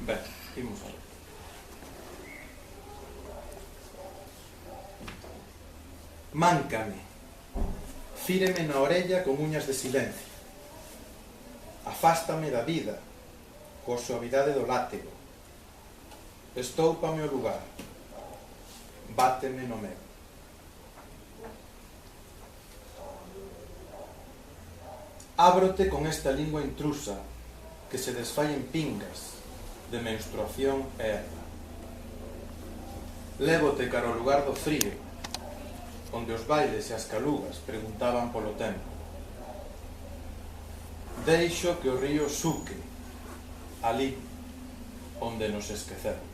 Ben, imos a ver. Máncame, fíreme na orella con uñas de silencio. Afástame da vida, coa suavidade do látego. Estóupame o lugar, báteme no meu. Ábrote con esta lingua intrusa que se desfai en pingas de menstruación e erva. Lévote cara ao lugar do frío, onde os bailes e as calugas preguntaban polo tempo. Deixo que o río suque, ali onde nos esquecemos.